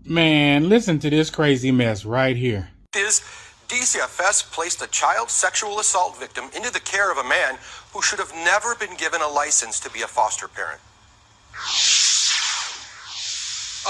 Man, listen to this crazy mess right here. DCFS placed a child sexual assault victim into the care of a man who should have never been given a license to be a foster parent.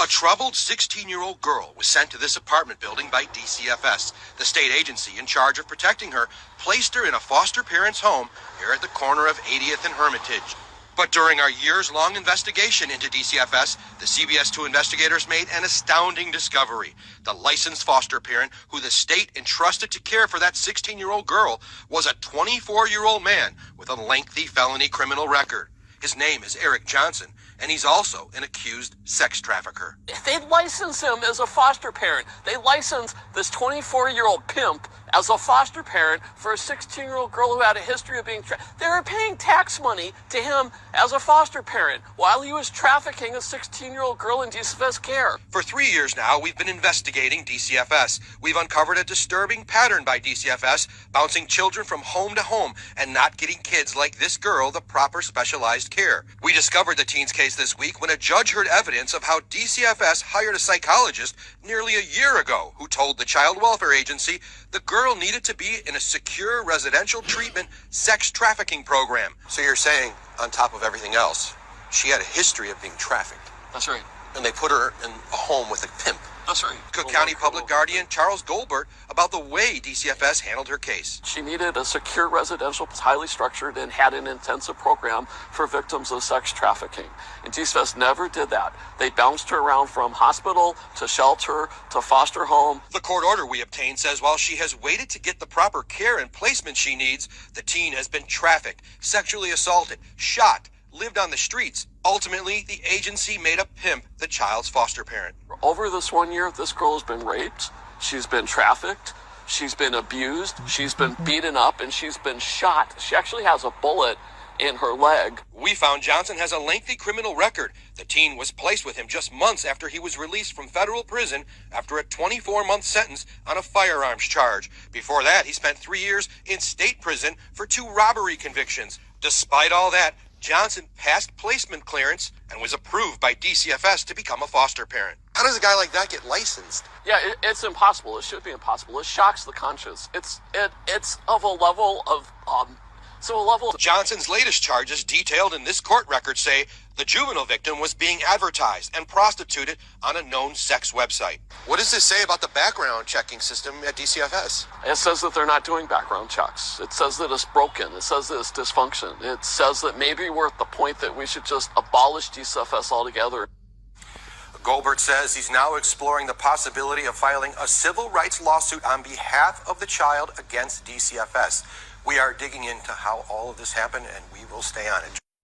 A troubled 16-year-old girl was sent to this apartment building by DCFS. The state agency in charge of protecting her placed her in a foster parent's home here at the corner of 80th and Hermitage. But during our years-long investigation into DCFS, the CBS 2 investigators made an astounding discovery. The licensed foster parent who the state entrusted to care for that 16-year-old girl was a 24-year-old man with a lengthy felony criminal record. His name is Eric Johnson, and he's also an accused sex trafficker. They license him as a foster parent. They license this 24-year-old pimp as a foster parent for a 16-year-old girl who had a history of being they were paying tax money to him as a foster parent while he was trafficking a 16-year-old girl in DCFS care. For 3 years now, we've been investigating DCFS. We've uncovered a disturbing pattern by DCFS, bouncing children from home to home and not getting kids like this girl the proper specialized care. We discovered the teen's case this week when a judge heard evidence of how DCFS hired a psychologist nearly a year ago who told the Child Welfare Agency the girl needed to be in a secure residential treatment sex trafficking program. So you're saying, on top of everything else, she had a history of being trafficked. That's right. And they put her in a home with a pimp. That's right. Cook County Public Guardian Charles Goldberg about the way DCFS handled her case. She needed a secure residential, highly structured, and had an intensive program for victims of sex trafficking. And DCFS never did that. They bounced her around from hospital to shelter to foster home. The court order we obtained says while she has waited to get the proper care and placement she needs, the teen has been trafficked, sexually assaulted, shot, lived on the streets. Ultimately, the agency made a pimp the child's foster parent. Over this 1 year, this girl has been raped, she's been trafficked, she's been abused, she's been beaten up, and she's been shot. She actually has a bullet in her leg. We found Johnson has a lengthy criminal record. The teen was placed with him just months after he was released from federal prison after a 24-month sentence on a firearms charge. Before that, he spent 3 years in state prison for 2 robbery convictions. Despite all that, Johnson passed placement clearance and was approved by DCFS to become a foster parent. How does a guy like that get licensed? Yeah, it's impossible. It should be impossible. It shocks the conscience. It's of a level of Johnson's latest charges detailed in this court record say the juvenile victim was being advertised and prostituted on a known sex website. What does this say about the background checking system at DCFS? It says that they're not doing background checks. It says that it's broken. It says that it's dysfunction. It says that maybe we're at the point that we should just abolish DCFS altogether. Goldberg says he's now exploring the possibility of filing a civil rights lawsuit on behalf of the child against DCFS. We are digging into how all of this happened, and we will stay on it.